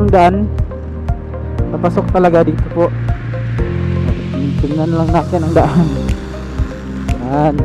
yung daan. Papasok talaga dito po. Tingnan lang natin ang daan. Yan.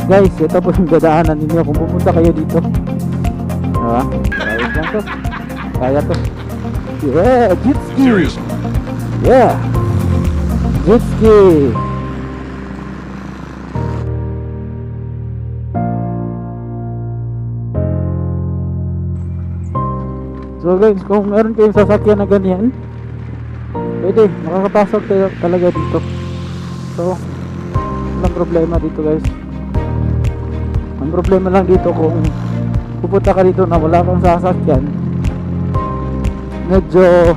Guys, ito po yung dadaanan ninyo kung pupunta kayo dito. Diba? Kaya lang to. Kaya to. Yeah, jet ski. Yeah, jet ski. So guys, kung meron kayong sasakyan na ganyan, pwede, makakapasok tayo talaga dito. So, walang problema dito guys. Ang problema lang dito kung pupunta ka dito na wala kang sasakyan, medyo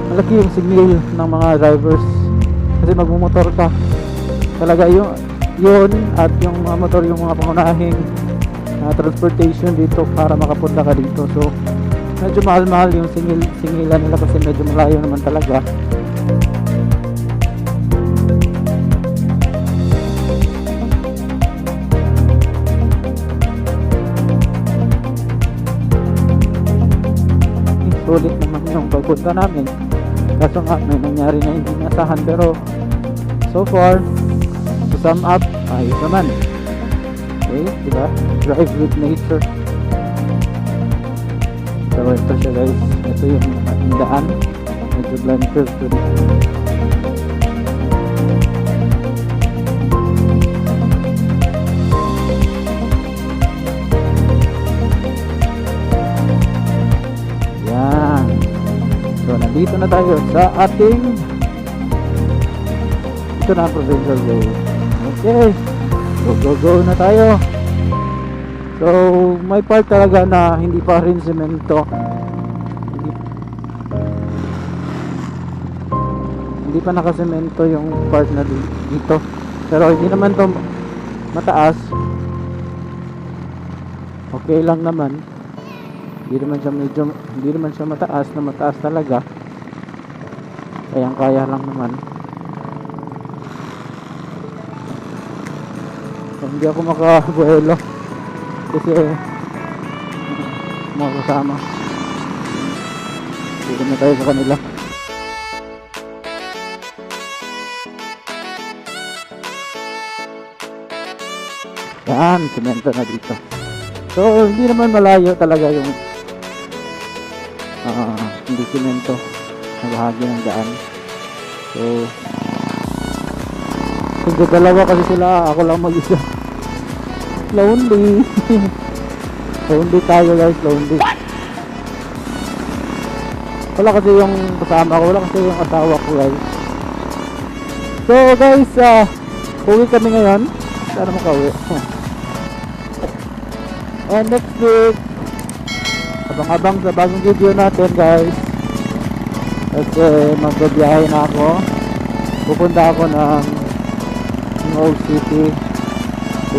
malaki yung signal ng mga drivers kasi magmumotor ka talaga yun at yung mga motor yung mga pangunahing transportation dito para makapunta ka dito. So medyo mahal-mahal yung singilan nila kasi medyo malayo naman talaga. Ulit naman yung pagpunta namin, kaso nga may nangyari na hindi nasahan, pero so far to sum up, ayos naman. Okay, diba? Drive with nature. So ito siya guys, ito yung daan, medyo blind curve to rin. So nandito na tayo sa ating ito na ang provincial road. Okay, go na tayo. So may part talaga na hindi pa rin semento, hindi pa nakasemento yung part na dito, pero hindi naman to mataas, okay lang naman. Hindi naman siya mataas na mataas talaga. Kaya lang naman. So, hindi ako makabuelo kasi mga kasama. Dito na tayo sa kanila. Yan, semento na dito. So hindi naman malayo talaga yung hindi semento na bahagi ng daan. So kung dalawa kasi sila, ako lang mag-isa. Lonely. Lonely tayo guys, lonely. Wala kasi yung kasama ko, wala kasi yung asawa ko guys. So guys, uwi kami ngayon. Sana makauwi. And next week, abang-abang sa bagong video natin guys. Kasi magbabiyahe na ako. Pupunta ako ng Old City.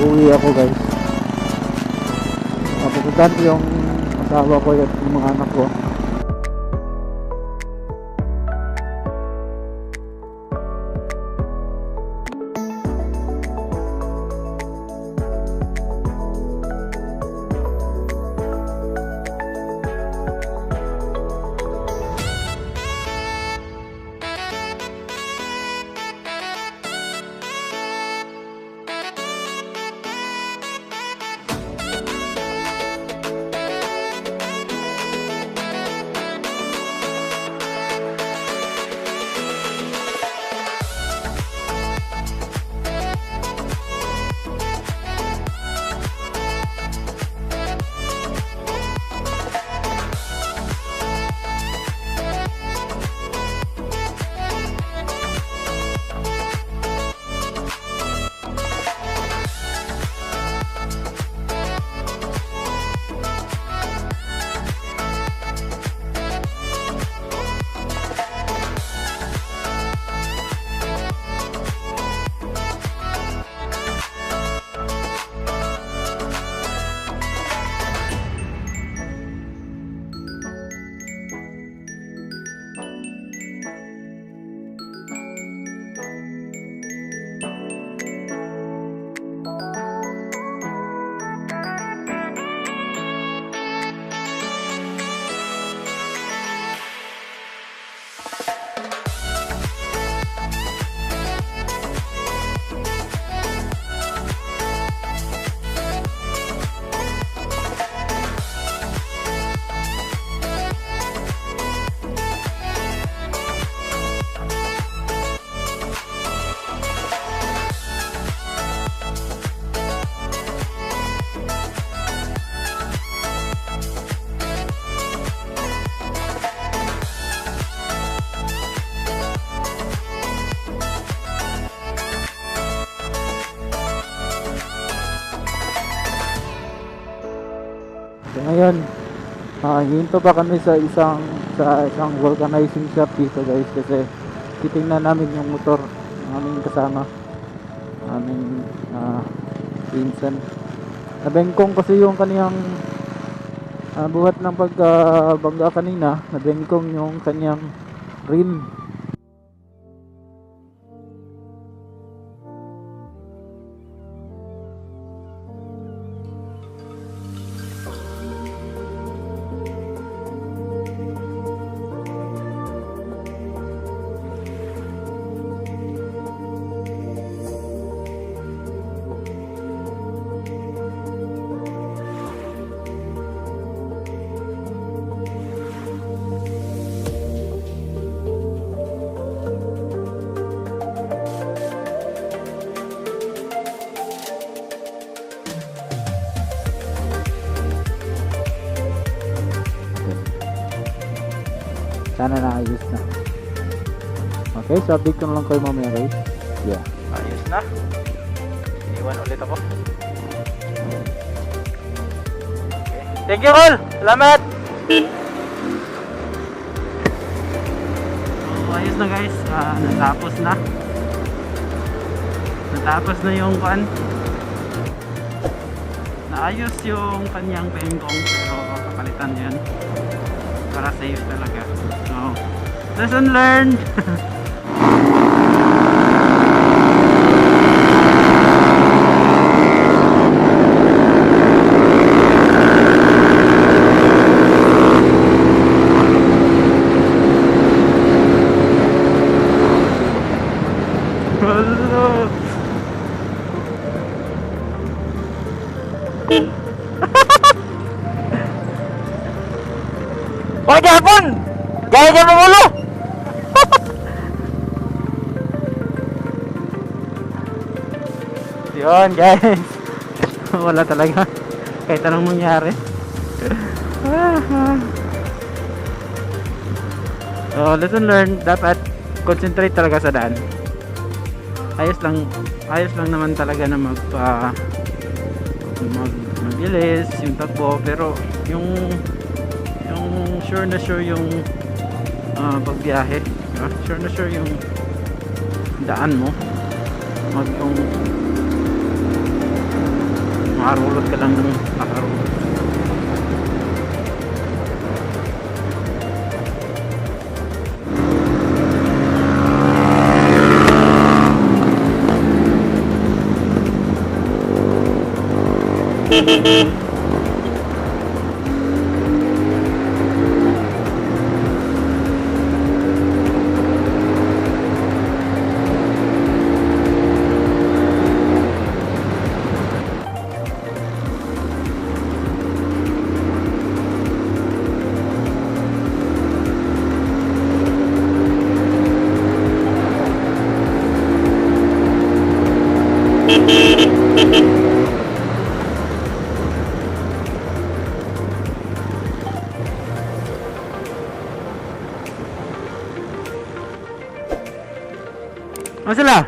Uuwi ako guys. Pupuntahan ko yung asawa ko at yung mga anak ko. ngayon, hinto pa kami sa isang vulcanizing shop dito guys, kasi titingnan namin yung motor ng aming kasama, aming pinsan. Nabengkong kasi yung kaniyang buhat ng pagkabangga kanina, nabengkong yung kaniyang rim. Sana naayos na. Okay, so update ko na lang kayo mamaya guys. Yeah, ayos na. Iniwan ulit ako. Okay. Thank you all! Salamat! So, ayos na guys. Natapos na. Natapos na yung naayos yung kanyang bengkong, pero kapalitan yan para safe talaga. So, lesson learned. Hoy, Japon! Gaya ka mo ulo! Yun guys. Wala talaga. Kahit anong mangyari. So, lesson learned. Dapat concentrate talaga sa daan. Ayos lang naman talaga na magbilis yung takbo, pero yung sure yung pagbiyahe, sure yung daan mo, yung makarulot ka lang ng makarulot. Ano sila?